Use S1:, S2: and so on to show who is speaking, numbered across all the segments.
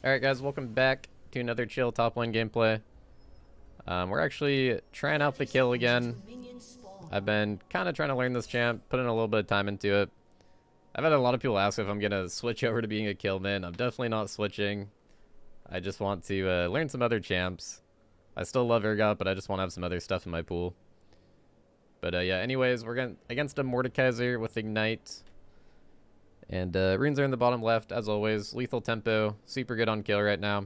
S1: Alright guys, welcome back to another chill top lane gameplay. We're actually trying out the kill again. I've been kind of trying to learn this champ, putting a little bit of time into it. I've had a lot of people ask if I'm going to switch over to being a kill man. I'm definitely not switching. I just want to learn some other champs. I still love Urgot, but I just want to have some other stuff in my pool. But yeah, anyways, we're going against a Mordekaiser with Ignite. And runes are in the bottom left, as always. Lethal tempo, super good on kill right now.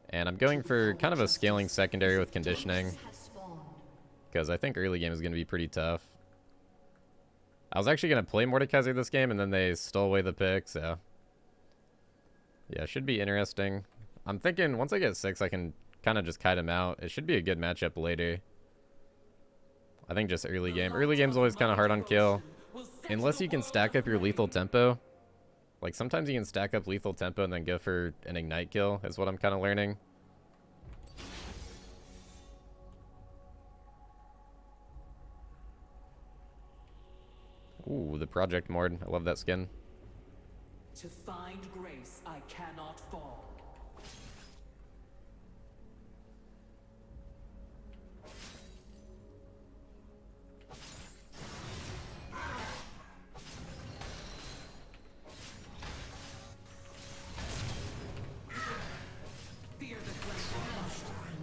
S1: And I'm going for kind of a scaling secondary with conditioning, because I think early game is going to be pretty tough. I was actually going to play Mordekaiser this game, and then they stole away the pick, so... yeah, should be interesting. I'm thinking once I get 6, I can kind of just kite him out. It should be a good matchup later. I think just early game. Early game's always kind of hard on kill. Unless you can stack up your lethal tempo. Like, sometimes you can stack up lethal tempo and then go for an ignite kill, is what I'm kind of learning. Ooh, the Project Morde. I love that skin.
S2: To find grace, I cannot fall.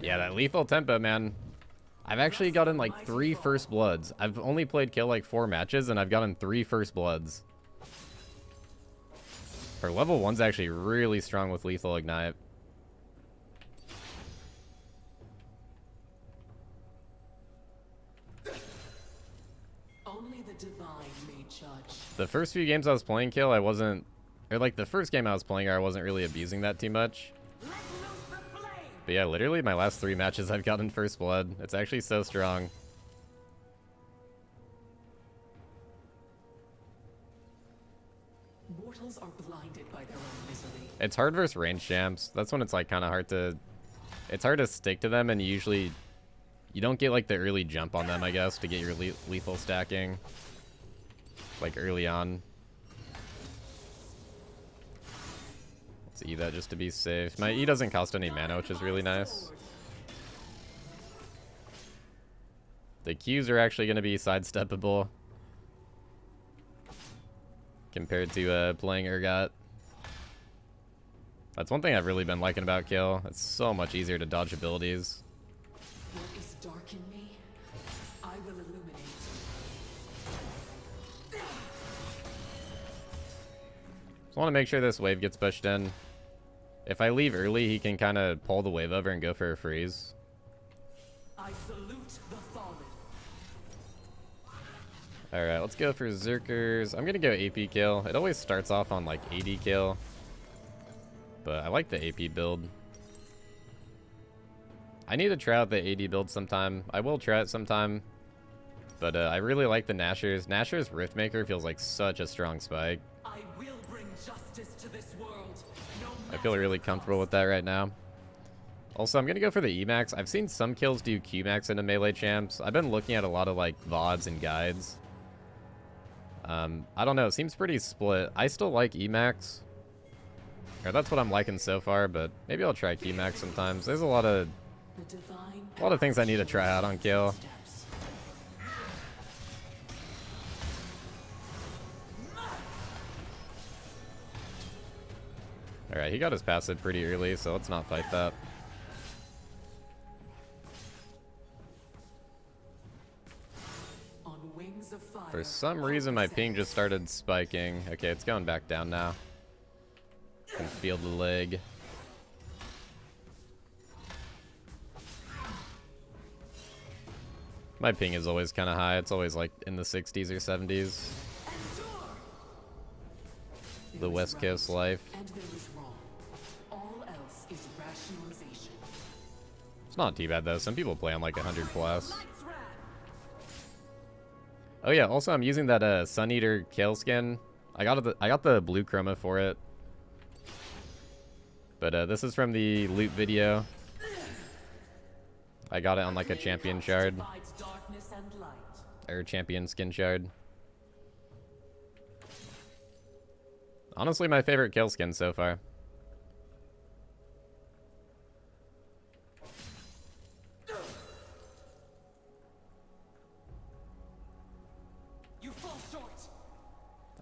S1: Yeah, that lethal tempo, man. I've actually gotten like 3 first bloods. I've only played kill like 4 matches, and I've gotten 3 first bloods. Her level 1's actually really strong with lethal ignite.
S2: Only the divine may judge.
S1: The first few games I was playing kill, I wasn't... or like the first game I was playing her, I wasn't really abusing that too much. But yeah, literally my last 3 matches I've gotten first blood. It's actually so strong.
S2: Mortals are blinded by their own misery.
S1: It's hard versus range champs. That's when it's like kind of hard to... it's hard to stick to them, and you don't get like the early jump on them, I guess, to get your lethal stacking. Like early on. Let's E that just to be safe. My E doesn't cost any mana, which is really nice. The Qs are actually going to be sidesteppable compared to playing Urgot. That's one thing I've really been liking about kill. It's so much easier to dodge abilities.
S2: What is dark in me, I will illuminate.
S1: Just want to make sure this wave gets pushed in. If I leave early, he can kind of pull the wave over and go for a freeze.
S2: I salute the fallen.
S1: Alright, let's go for Zerkers. I'm going to go AP kill. It always starts off on like 80 kill. But I like the AP build. I need to try out the AD build sometime. I will try it sometime. But I really like the Nashor's. Nashor's Riftmaker feels like such a strong spike.
S2: I will bring justice to this world.
S1: I feel really comfortable with that right now. Also, I'm going to go for the Emax. I've seen some kills do Qmax into melee champs. I've been looking at a lot of like VODs and guides. I don't know. It seems pretty split. I still like Emax. Or that's what I'm liking so far, but maybe I'll try Qmax sometimes. There's a lot of things I need to try out on kill. Alright, he got his passive pretty early, so let's not fight that.
S2: On wings of fire,
S1: For some reason, my ping just started spiking. Okay, it's going back down now. Can feel the leg. My ping is always kind of high. It's always like in the 60s or 70s. The West Coast life.
S2: and there is wrong. All else is rationalization.
S1: It's not too bad though. Some people play on like 100 plus. Oh yeah, also I'm using that Sun Eater Kayle skin. I got the blue chroma for it. But this is from the loot video. I got it on like a champion shard.
S2: Divides darkness and light.
S1: Or champion skin shard. Honestly, my favorite kill skin so far.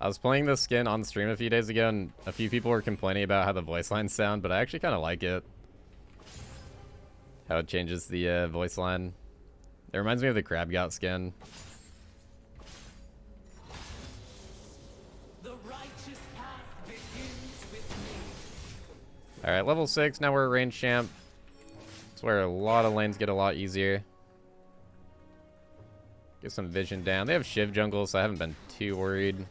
S1: I was playing this skin on stream a few days ago, and a few people were complaining about how the voice lines sound, but I actually kind of like it. How it changes the voice line. It reminds me of the Crab Gout skin.
S2: The righteous path begins with me.
S1: Alright, level 6, now we're a range champ. It's where a lot of lanes get a lot easier. Get some vision down. They have Shiv jungle, so I haven't been too worried.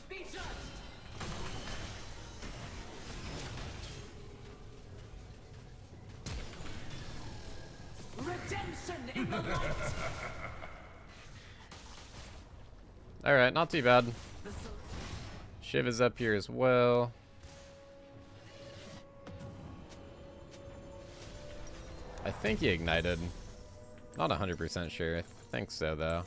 S2: Be judged. Redemption in the light.
S1: Alright, not too bad.
S2: The sol-
S1: Shiv is up here as well. I think he ignited. Not 100% sure. I think so, though.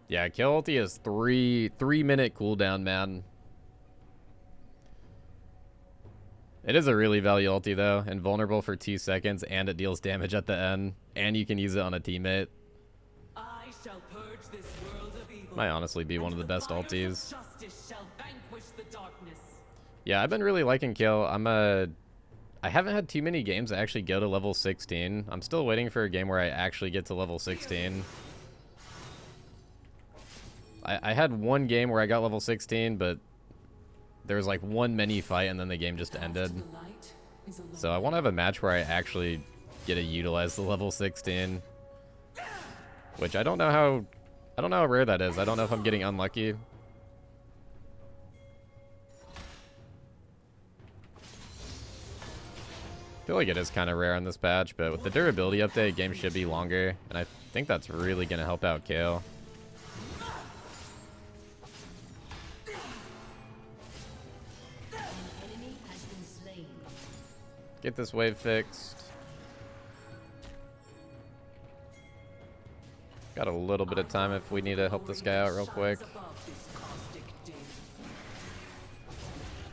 S1: Yeah, kill ulti is 3-minute cooldown, man. It is a really value ulti, though. Invulnerable for 2 seconds, and it deals damage at the end. And you can use it on a teammate.
S2: I shall purge this world of evil.
S1: Might honestly be one of the best
S2: fires of
S1: ultis.
S2: Justice shall vanquish the darkness.
S1: Yeah, I've been really liking Kayle. I haven't had too many games that actually go to level 16. I'm still waiting for a game where I actually get to level 16. I had one game where I got level 16, but there was like one mini fight and then the game just ended.
S2: The light is alone.
S1: So I want to have a match where I actually get to utilize the level 16. Which I don't know how rare that is. I don't know if I'm getting unlucky. I feel like it is kind of rare on this patch, but with the durability update, games should be longer, and I think that's really going to help out Kayle. Get this wave fixed. Got a little bit of time if we need to help this guy out real quick.
S2: Shines above this caustic day.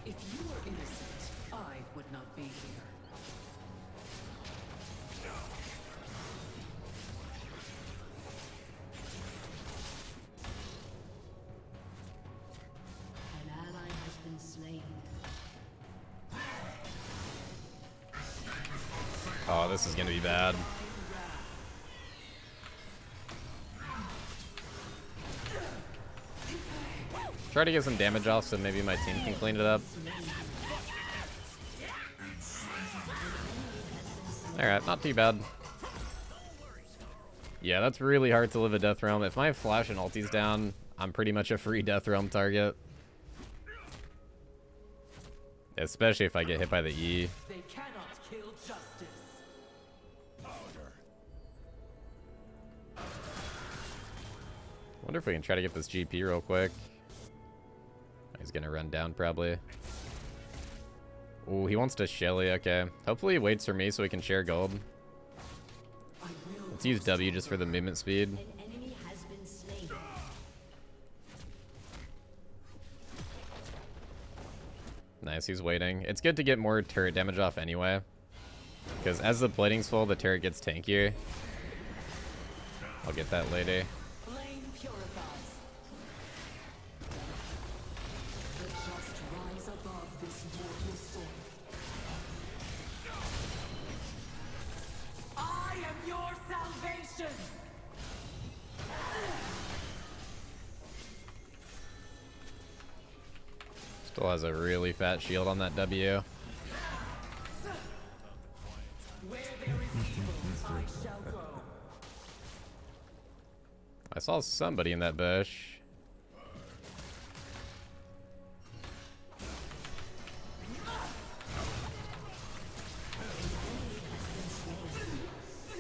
S2: If you were innocent, I would not be here.
S3: An ally has been slain.
S1: Oh, this is going to be bad. Try to get some damage off so maybe my team can clean it up. Alright, not too bad. Yeah, that's really hard to live a Death Realm. If my flash and ulti's down, I'm pretty much a free Death Realm target. Especially if I get hit by the E.
S2: They cannot kill justice.
S1: Wonder if we can try to get this GP real quick. He's gonna run down probably. Ooh, he wants to Shelly. Okay. Hopefully he waits for me so we can share gold.
S2: I will.
S1: Let's use W just for the movement speed.
S3: An enemy has been slain.
S1: Nice, he's waiting. It's good to get more turret damage off anyway. Because as the plating's full, the turret gets tankier. I'll get that later.
S2: Flame purifies. The just rise above this mortal storm. I am your salvation.
S1: Still has a really fat shield on that W.
S2: Where there is evil, I shall go.
S1: I saw somebody in that bush.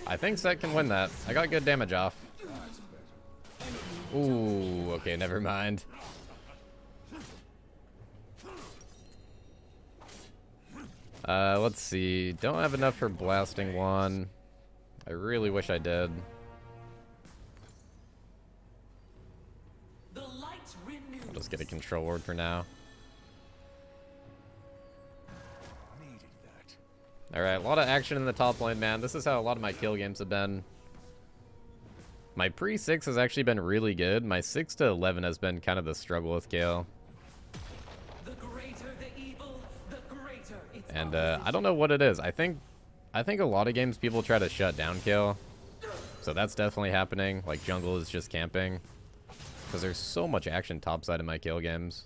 S1: I think Set can win that. I got good damage off. Ooh, okay, never mind. Let's see. Don't have enough for blasting one. I really wish I did.
S2: The light renews.
S1: I'll just get a control ward for now. Alright, a lot of action in the top lane, man. This is how a lot of my kill games have been. My pre-6 has actually been really good. My 6 to 11 has been kind of the struggle with Kayle.
S2: The greater the evil, the greater its
S1: And I don't know what it is. I think a lot of games people try to shut down Kayle. So that's definitely happening. Like jungle is just camping. Because there's so much action topside in my Kayle games.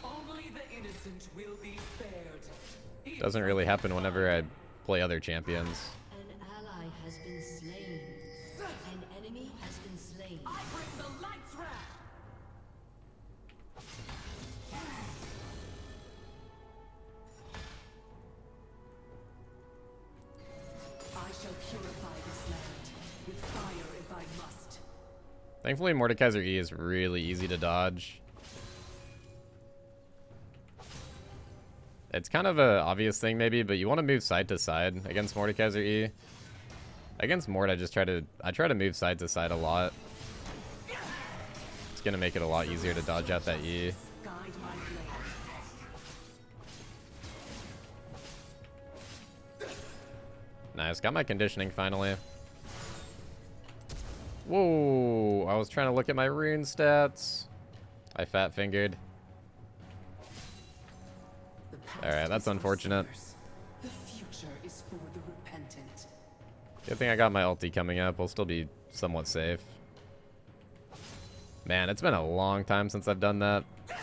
S2: Only the innocent will be spared.
S1: Doesn't really happen whenever I play other champions.
S3: An ally has been slain. An enemy has been slain.
S2: I bring the lights round. I shall purify this land with fire if I must.
S1: Thankfully, Mordekaiser E is really easy to dodge. It's kind of an obvious thing maybe, but you want to move side to side against Mordekaiser E. Against Morde, I try to move side to side a lot. It's gonna make it a lot easier to dodge out that E.
S2: Guide my blade.
S1: Nice, got my conditioning finally. Whoa, I was trying to look at my rune stats. I fat fingered.
S2: The past
S1: Alright, that's
S2: is for
S1: unfortunate.
S2: sinners. The future is for the repentant.
S1: Good thing I got my ulti coming up. We'll still be somewhat safe. Man, it's been a long time since I've done that.
S3: An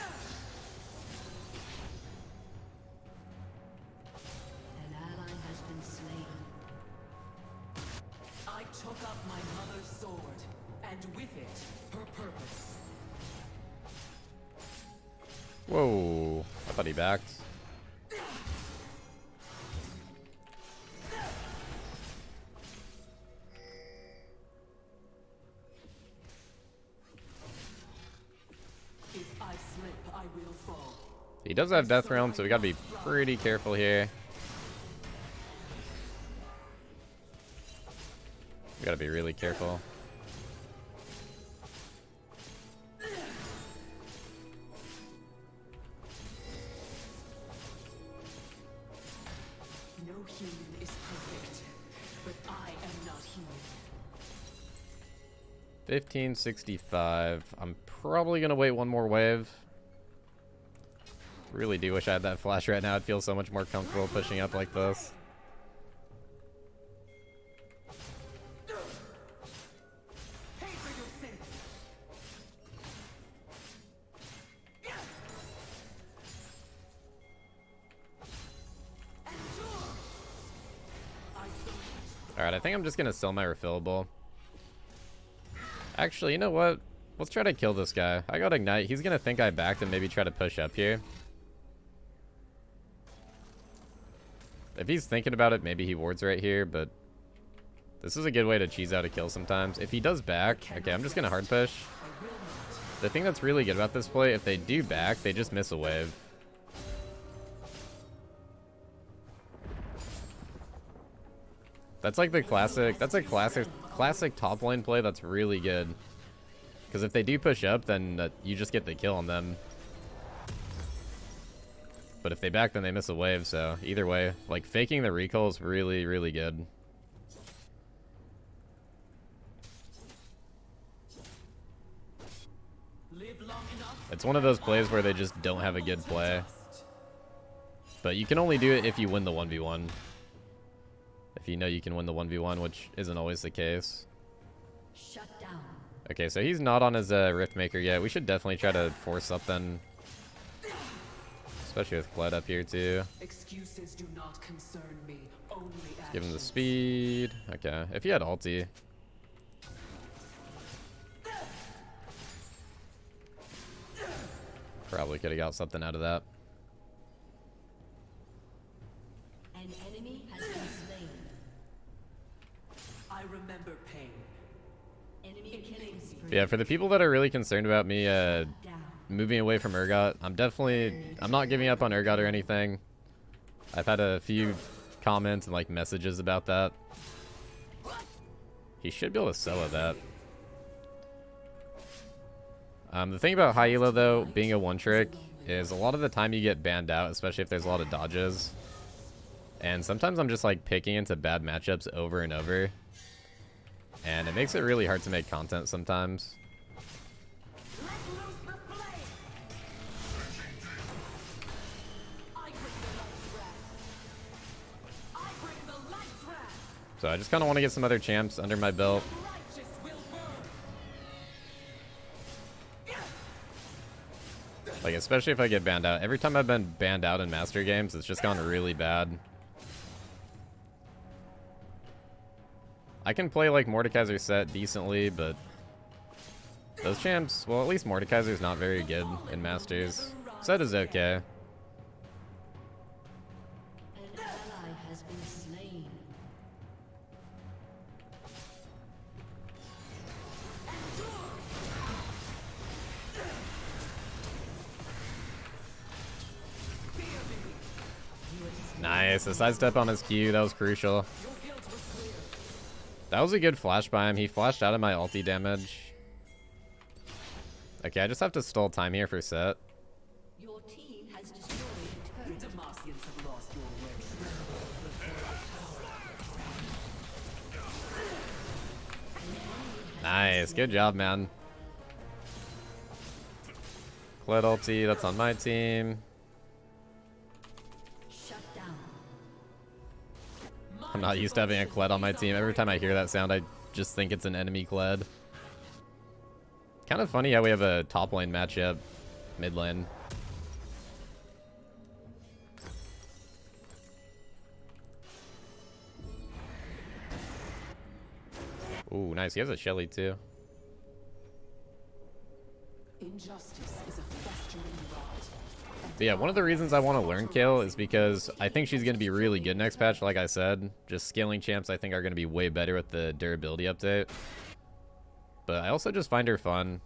S3: ally has been slain.
S2: I took up my mother's sword, and with it, her purpose.
S1: Whoa, I thought he backed.
S2: If I slip, I will fall.
S1: He does have Death Realm, so we gotta be pretty careful here. We gotta be really careful.
S2: No human is perfect, but I am not human.
S1: 1565. I'm probably gonna wait one more wave. Really do wish I had that flash right now. I'd feel so much more comfortable pushing up like this.
S2: Pay for your sins. Endure. I salute.
S1: Alright, I think I'm just gonna sell my refillable. Actually, you know what? Let's try to kill this guy. I got Ignite. He's gonna think I backed and maybe try to push up here. If he's thinking about it, maybe he wards right here, but this is a good way to cheese out a kill sometimes. If he does back, okay, I'm just gonna hard push. The thing that's really good about this play, if they do back, they just miss a wave. That's like the classic, that's a classic top lane play that's really good. Because if they do push up, then you just get the kill on them. But if they back, then they miss a wave, so either way, like faking the recall is really, really good.
S2: Live long enough.
S1: It's one of those plays where they just don't have a good play. But you can only do it if you win the 1v1. If you know you can win the 1v1, which isn't always the case.
S3: Shut down.
S1: Okay, so he's not on his Rift Maker yet. We should definitely try to force something. Especially with Kled up here too.
S2: Excuses do not concern me. Only
S1: Give him the
S2: actions.
S1: speed. Okay, if he had ulti. Probably could have got something out of that.
S3: An enemy has been slain.
S2: I remember pain.
S3: Enemy killing spree.
S1: But yeah, for the people that are really concerned about me
S3: Down.
S1: moving away from Urgot, I'm not giving up on Urgot or anything. I've had a few comments and like messages about that. He should be able to sell at that. The thing about high elo though, being a one trick, is a lot of the time you get banned out, especially if there's a lot of dodges. And sometimes I'm just like picking into bad matchups over and over. And it makes it really hard to make content sometimes. So I just kind of want to get some other champs under my belt. Like, especially if I get banned out. Every time I've been banned out in Master Games, it's just gone really bad. I can play, like, Mordekaiser's set decently, but those champs, well, at least Mordekaiser's not very good in Masters. Set is okay.
S3: An ally has been slain.
S1: Nice, a sidestep on his Q, that was crucial. That was a good flash by him. He flashed out of my ulti damage. Okay, I just have to stall time here for set.
S3: Your team has destroyed a turret.
S1: Nice, good job, man. Kled ulti, that's on my team.
S3: Shut down.
S1: I'm not used to having a Kled on my team. Every time I hear that sound, I just think it's an enemy Kled. Kind of funny how we have a top lane matchup, mid lane. Ooh, nice. He has a Shelly too.
S2: Injustice is a festering rot.
S1: But yeah, one of the reasons I want to learn Kayle is because I think she's going to be really good next patch, like I said. Just scaling champs I think are going to be way better with the durability update. But I also just find her fun.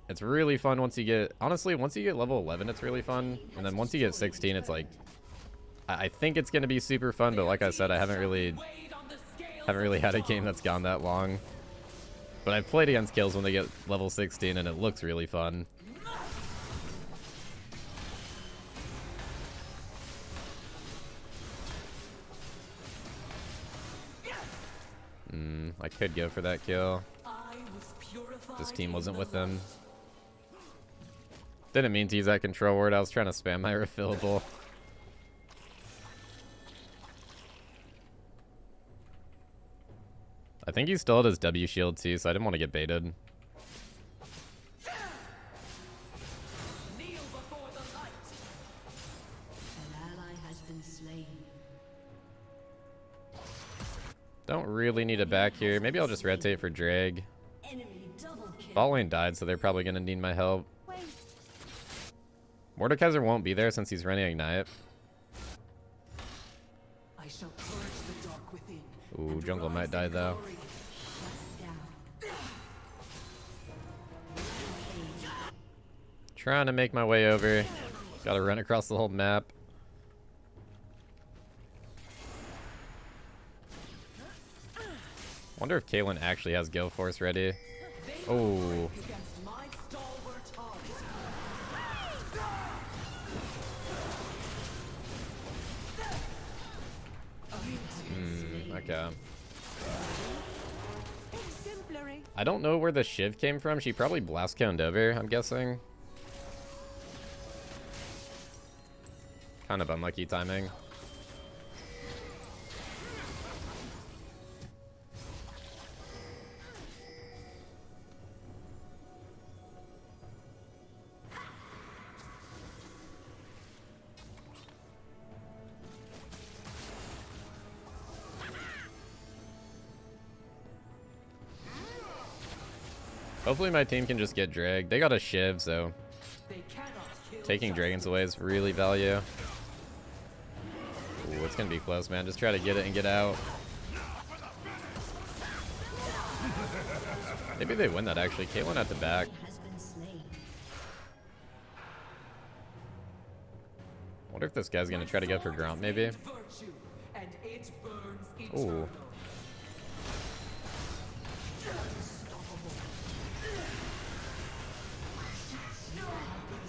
S1: It's really fun once you get... Honestly, once you get level 11, it's really fun. And then once you get 16, it's like... I think it's going to be super fun, but like I said, I haven't really had a game that's gone that long. But I've played against Kayles when they get level 16, and it looks really fun. I could go for that kill. This team wasn't with them. Didn't mean to use that control word. I was trying to spam my refillable. I think he still had his W shield too, so I didn't want to get baited.
S3: An ally has been slain.
S1: Don't really need a back here. Maybe I'll just rotate for drag.
S3: Enemy double kill.
S1: Bot lane died, so they're probably going to need my help. Mordekaiser won't be there since he's running Ignite.
S2: I shall purge the dark within.
S1: Ooh, jungle might die though.
S3: Down.
S1: Trying to make my way over. Gotta run across the whole map. Wonder if Kaylin actually has Gale Force ready. Oh.
S2: Against my stalwart heart.
S1: Okay. I don't know where the Shiv came from. She probably blast coned over, I'm guessing. Kind of unlucky timing. Hopefully my team can just get dragged. They got a Shiv, so
S2: They cannot kill
S1: taking dragons away is really value. Ooh, it's gonna be close, man. Just try to get it and get out. Maybe they win that actually. Caitlyn at the back.
S3: Has been slain.
S1: Wonder if this guy's gonna try to go for Gromp, maybe.
S2: virtue, and it burns
S1: Ooh.
S2: eternal.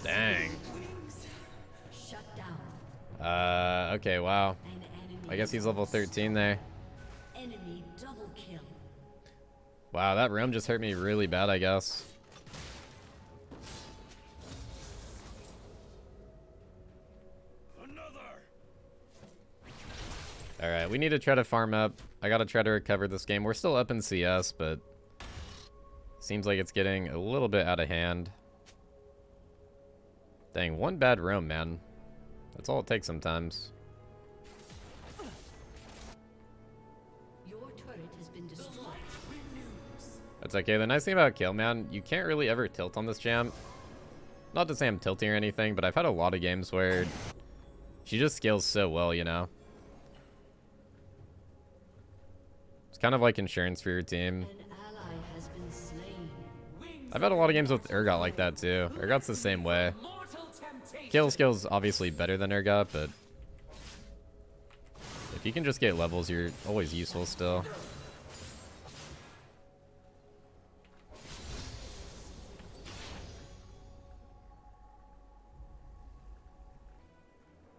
S1: Dang.
S3: Shut down.
S1: Okay, wow.
S3: An enemy
S1: I guess he's level 13 there.
S3: enemy double kill.
S1: Wow, that room just hurt me really bad, I guess. Alright, we need to try to farm up. I gotta try to recover this game. We're still up in CS, but seems like it's getting a little bit out of hand. Dang, one bad roam, man. That's all it takes sometimes.
S3: Your turret has been destroyed.
S1: That's okay. The nice thing about Kayle, man, you can't really ever tilt on this champ. Not to say I'm tilting or anything, but I've had a lot of games where she just scales so well, you know? It's kind of like insurance for your team.
S3: An ally has been slain.
S1: I've had a lot of games with Urgot like that too. Urgot's the same way. Kayle skill's obviously better than Urgot, but if you can just get levels, you're always useful still.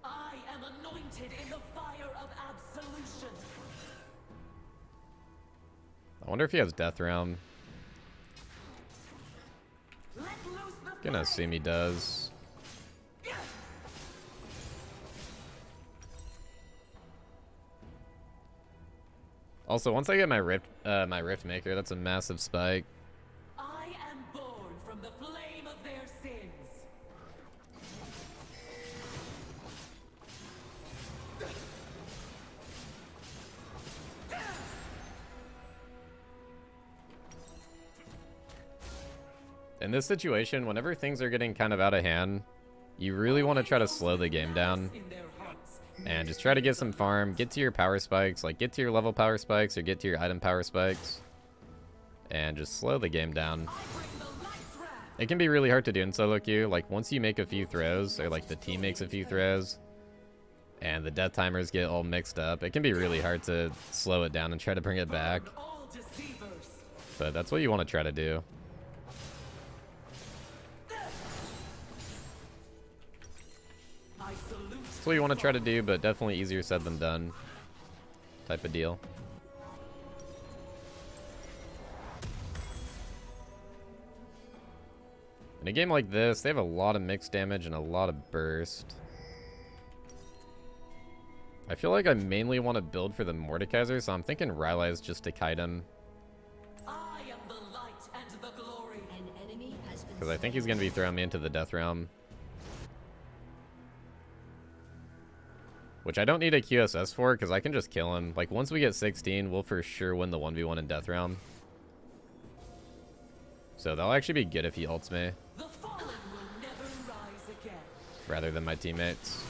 S2: I am anointed in the fire of absolution.
S1: I wonder if he has Death Realm.
S2: Let loose the
S1: Gonna assume he does. Also, once I get my Rift Maker, that's a massive spike.
S2: I am born from the flame of their sins.
S1: In this situation, whenever things are getting kind of out of hand, you really want to try to slow the game down
S2: In their hearts.
S1: and just try to get some farm, get to your power spikes, like get to your level power spikes or get to your item power spikes, and just slow the game down. It can be really hard to do in solo queue. Like once you make a few throws, or like the team makes a few throws, and the death timers get all mixed up, it can be really hard to slow it down and try to bring it back.
S2: All deceivers.
S1: But that's what you want to try to do.
S2: I salute.
S1: That's what you want to try to do, but definitely easier said than done type of deal. In a game like this, they have a lot of mixed damage and a lot of burst. I feel like I mainly want to build for the Mordekaiser, so I'm thinking Rylai's just to kite him.
S2: I am the light and the glory.
S3: An enemy has been
S1: Because I think he's going to be throwing me into the Death Realm. Which I don't need a QSS for, because I can just kill him. Like, once we get 16, we'll for sure win the 1v1 in Death Realm. So that'll actually be good if he ults me,
S2: The fallen will never rise again.
S1: rather than my teammates.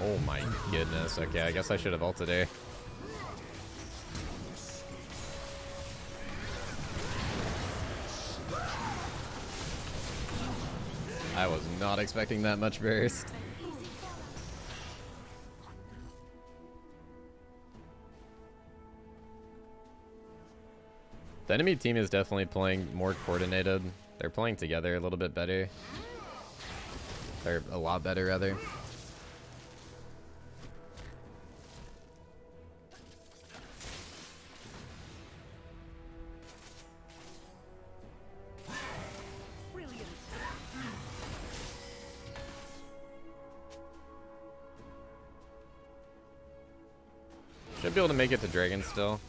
S1: Oh my goodness. Okay, I guess I should have ulted here. I was not expecting that much burst. The enemy team is definitely playing more coordinated. They're playing together a little bit better. Or a lot better, rather. Should be able to make it to Dragon still.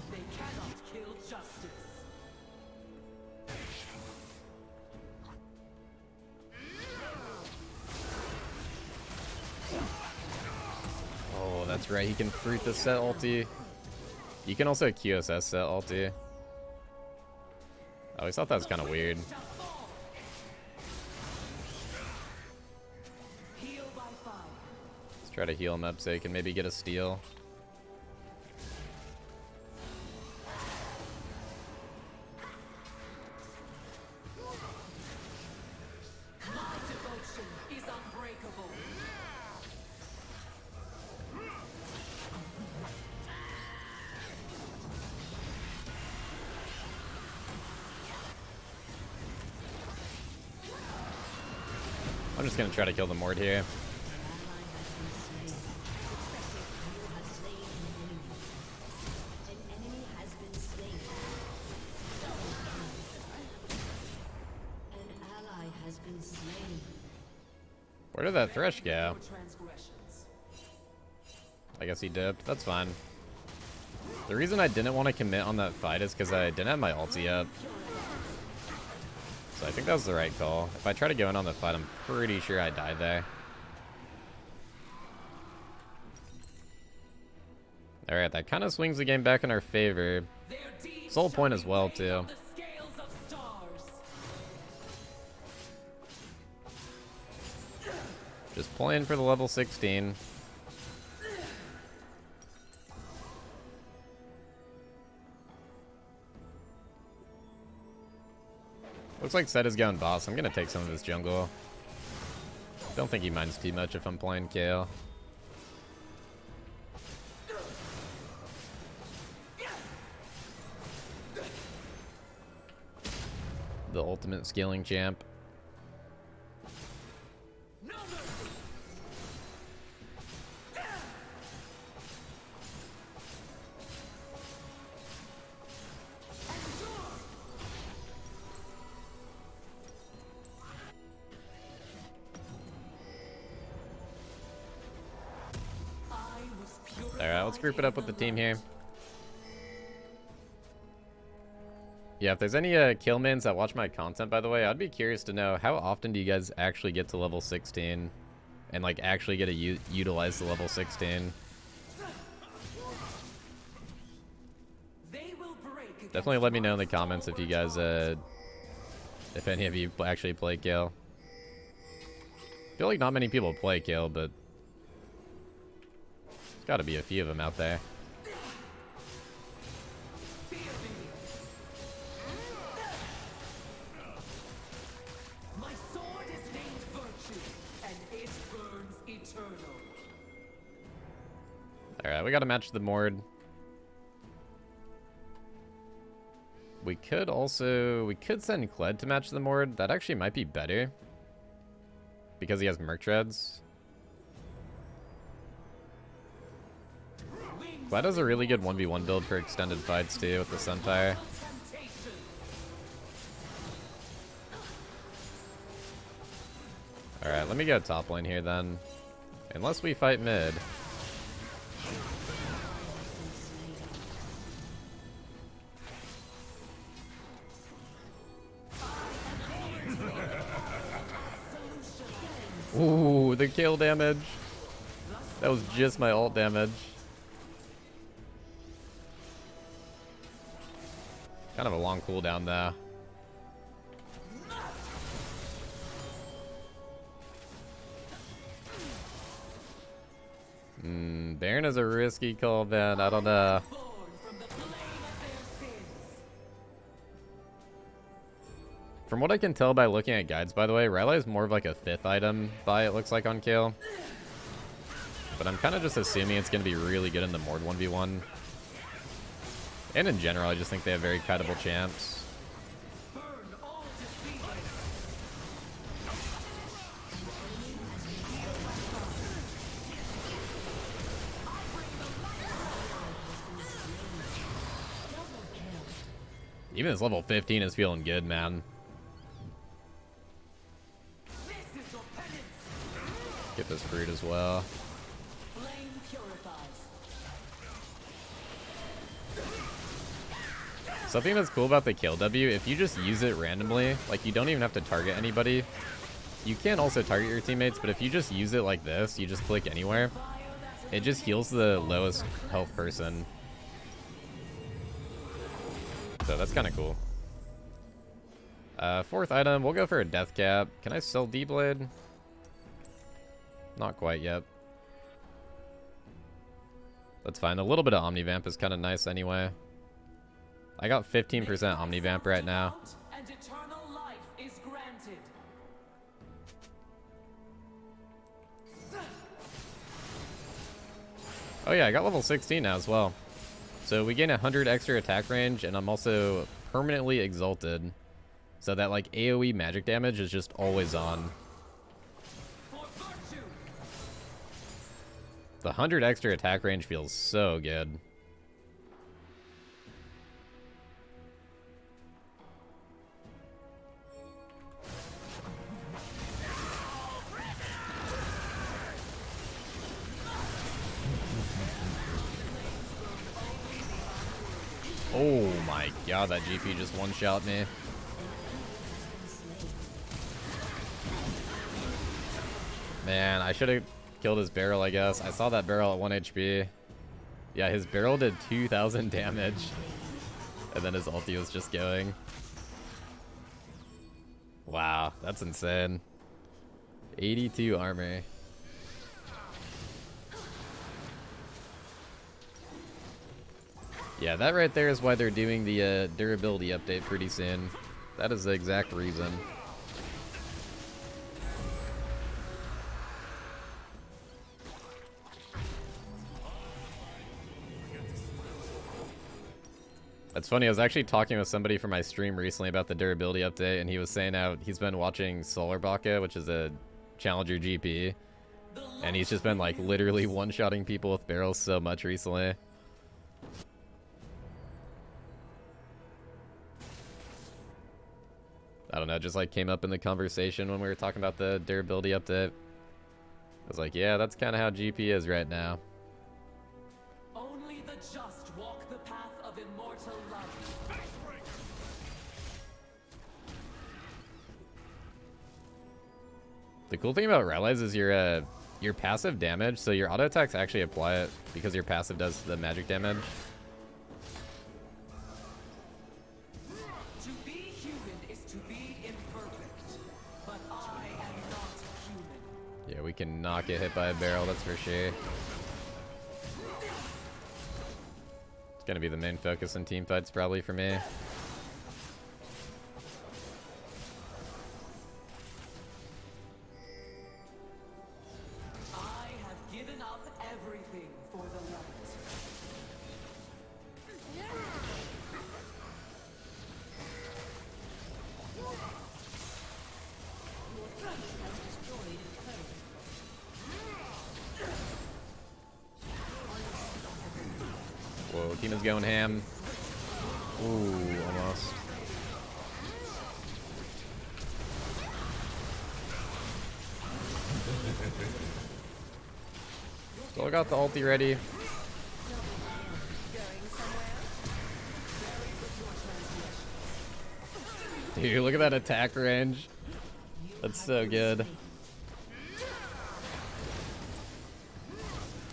S2: They cannot kill justice.
S1: Oh, that's right. He can fruit the set ulti. You can also QSS set ulti. I always thought that was kind of weird.
S2: Heal by fire.
S1: Let's try to heal him up so he can maybe get a steal.
S2: My devotion is unbreakable.
S1: I'm just gonna try to kill the Morde here. Where did that Thresh go? I guess he dipped. That's fine. The reason I didn't want to commit on that fight is because I didn't have my ulti up. So I think that was the right call. If I try to go in on the fight, I'm pretty sure I died there. Alright, that kind of swings the game back in our favor. Soul point as well, too. Just playing for the level 16. Looks like Set is going boss. I'm going to take some of his jungle. Don't think he minds too much if I'm playing Kayle. The ultimate scaling champ. Alright, let's group it up with the team here. Yeah, if there's any kill mins that watch my content, by the way, I'd be curious to know how often do you guys actually get to level 16 and like actually get to utilize the level 16. Definitely let me know in the comments if you guys, if any of you actually play Kayle. I feel like not many people play Kayle, but there's got to be a few of them out there. Alright, we got to match the Morde. We could send Kled to match the Morde. That actually might be better. Because he has Merc Treads. Kled has a really good 1v1 build for extended fights too with the Sunfire. Alright, let me go top lane here then. Unless we fight mid. Ooh, the kill damage. That was just my ult damage. Kind of a long cooldown though. Baron is a risky call, man. I don't know. From what I can tell by looking at guides, by the way, Rally is more of like a 5th item buy, it looks like, on Kayle. But I'm kind of just assuming it's going to be really good in the Morde 1v1. And in general, I just think they have very kiteable champs. Even this level 15 is feeling good, man. Get this fruit as well. Something that's cool about the kill W, if you just use it randomly, like you don't even have to target anybody. You can also target your teammates, but if you just use it like this, you just click anywhere, it just heals the lowest health person. So that's kind of cool. 4th item, we'll go for a death cap. Can I sell D-Blade? Not quite yet. That's fine. A little bit of Omnivamp is kind of nice anyway. I got 15% Omnivamp right now.
S2: And eternal life is granted.
S1: Oh yeah, I got level 16 now as well. So we gain 100 extra attack range, and I'm also permanently exalted. So that like AoE magic damage is just always on. The 100 extra attack range feels so good. Oh my god, that GP just one-shot me. Man, I should have killed his barrel, I guess. I saw that barrel at 1 HP. Yeah, his barrel did 2,000 damage. And then his ulti was just going. Wow, that's insane. 82 armor. Yeah, that right there is why they're doing the durability update pretty soon. That is the exact reason. It's funny, I was actually talking with somebody from my stream recently about the durability update, and he was saying how he's been watching Solar Baka, which is a Challenger GP, and he's just been like literally one-shotting people with barrels so much recently. I don't know, just like came up in the conversation when we were talking about the durability update. I was like, yeah, that's kind of how GP is right now.
S2: Only the just walk the path of immortal life.
S1: The cool thing about rallies is your passive damage, so your auto attacks actually apply it because your passive does the magic damage.
S2: To be human is to be imperfect, but I am not human.
S1: Yeah, we cannot get hit by a barrel, that's for sure. It's gonna be the main focus in team fights probably for me.
S2: I have given up everything for the light.
S1: Whoa, team is going ham. Ooh, almost. Still got the ulti ready. Dude, look at that attack range. That's so good.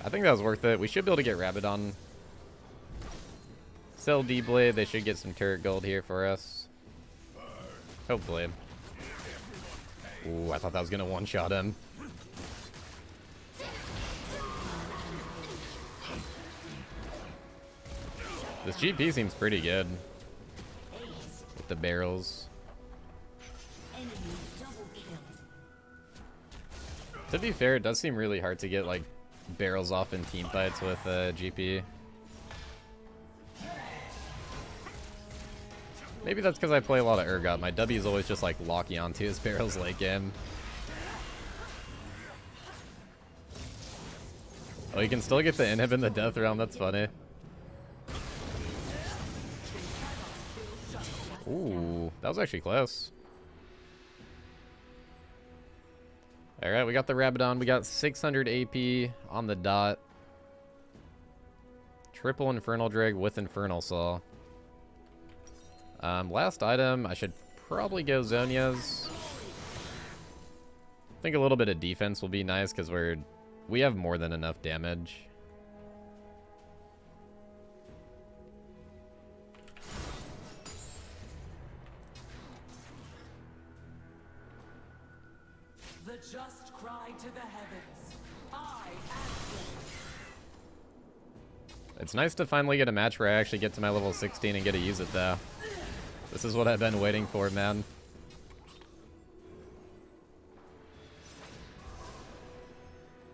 S1: I think that was worth it. We should be able to get Rabadon. Sell D-Blade. They should get some turret gold here for us. Hopefully. Ooh, I thought that was going to one-shot him. This GP seems pretty good. With the barrels. To be fair, it does seem really hard to get like barrels off in team fights with GP. Maybe that's because I play a lot of Urgot. My W is always just like locking onto his barrels late game. Oh, you can still get the inhib in the death realm. That's funny. Ooh, that was actually close. Alright, we got the Rabadon. We got 600 AP on the dot. Triple Infernal Drag with Infernal Saw. Last item, I should probably go Zhonya's. I think a little bit of defense will be nice because we have more than enough damage.
S2: The just cry to the heavens. I answer.
S1: It's nice to finally get a match where I actually get to my level 16 and get to use it though. This is what I've been waiting for, man.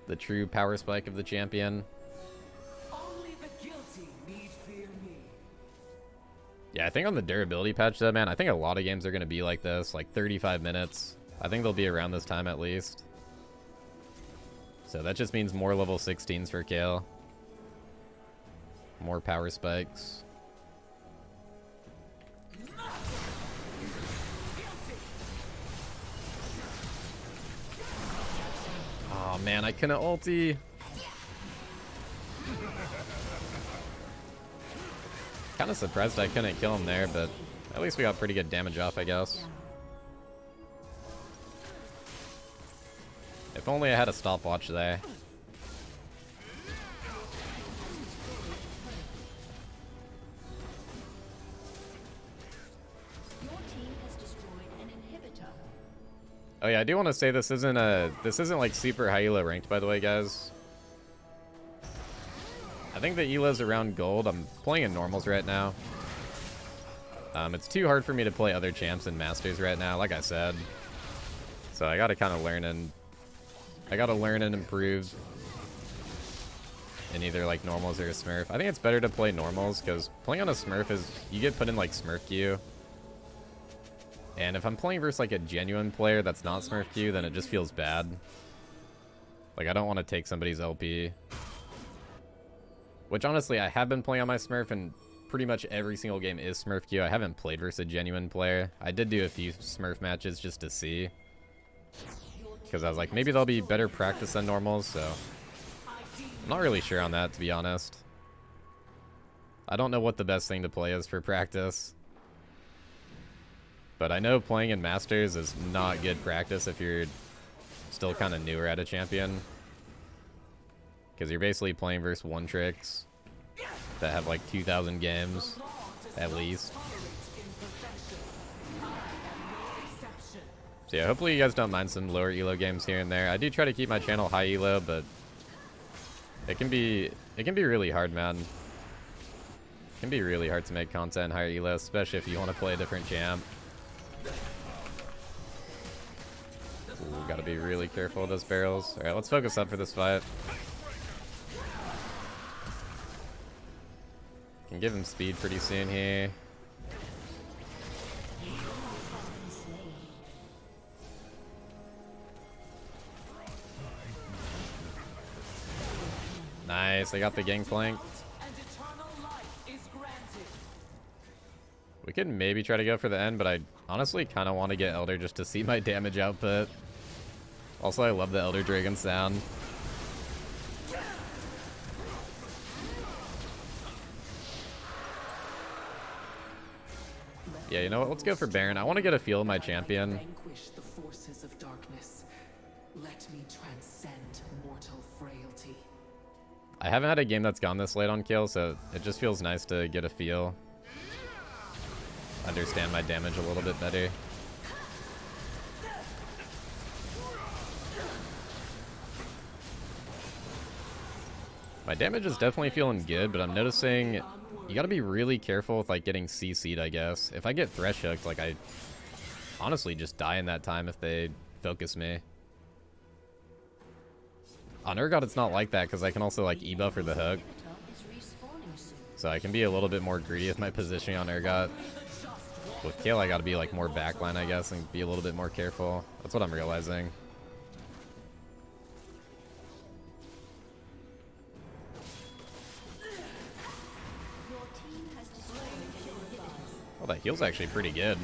S1: The true power spike of the champion.
S2: Only the guilty need fear me.
S1: Yeah, I think on the durability patch though, man, I think a lot of games are going to be like this, like 35 minutes. I think they'll be around this time at least. So that just means more level 16s for Kayle. More power spikes. Oh man, I couldn't ulti. Kind of surprised I couldn't kill him there, but at least we got pretty good damage off, I guess. If only I had a stopwatch there.
S3: Your team has destroyed an inhibitor.
S1: Oh yeah, I do want to say this isn't like super high elo ranked, by the way, guys. I think the elo's around gold. I'm playing in normals right now. It's too hard for me to play other champs and masters right now, like I said. So I gotta kind of learn and improve in either like normals or a smurf. I think it's better to play normals because playing on a smurf is you get put in like smurf queue. And if I'm playing versus like a genuine player that's not smurf queue, then it just feels bad. Like I don't want to take somebody's LP. Which honestly, I have been playing on my smurf and pretty much every single game is smurf queue. I haven't played versus a genuine player. I did do a few smurf matches just to see. Because I was like, maybe they'll be better practice than normals, so I'm not really sure on that, to be honest. I don't know what the best thing to play is for practice. But I know playing in Masters is not good practice if you're still kind of newer at a champion. Because you're basically playing versus one tricks that have like 2,000 games, at least. So yeah, hopefully you guys don't mind some lower elo games here and there. I do try to keep my channel high elo, but it can be really hard, man. It can be really hard to make content higher elo, especially if you want to play a different champ. Ooh, gotta be really careful with those barrels. Alright, let's focus up for this fight. Can give him speed pretty soon here. Nice, I got the gangplank. We could maybe try to go for the end, but I honestly kind of want to get Elder just to see my damage output. Also, I love the Elder Dragon sound. Yeah, you know what? Let's go for Baron. I want to get a feel of my champion.
S2: Vanquish the forces of darkness. Let me transcend mortal frailty.
S1: I haven't had a game that's gone this late on Kayle, so it just feels nice to get a feel. Understand my damage a little bit better. My damage is definitely feeling good, but I'm noticing you gotta be really careful with like getting CC'd, I guess. If I get thresh hooked, like I honestly just die in that time if they focus me. On Urgot, it's not like that because I can also like E-buff for the hook. So I can be a little bit more greedy with my positioning on Urgot. With Kayle, I gotta be like more backline, I guess, and be a little bit more careful. That's what I'm realizing. Oh, that heal's actually pretty good.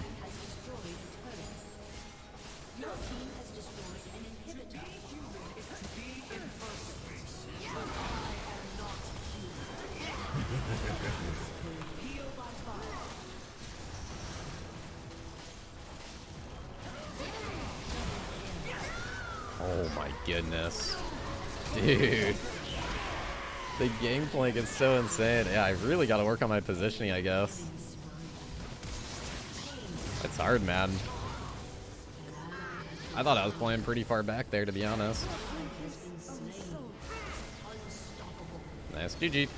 S1: Oh my goodness. Dude. The gangplank is so insane. Yeah, I really got to work on my positioning, I guess. It's hard, man. I thought I was playing pretty far back there, to be honest. Nice. GG.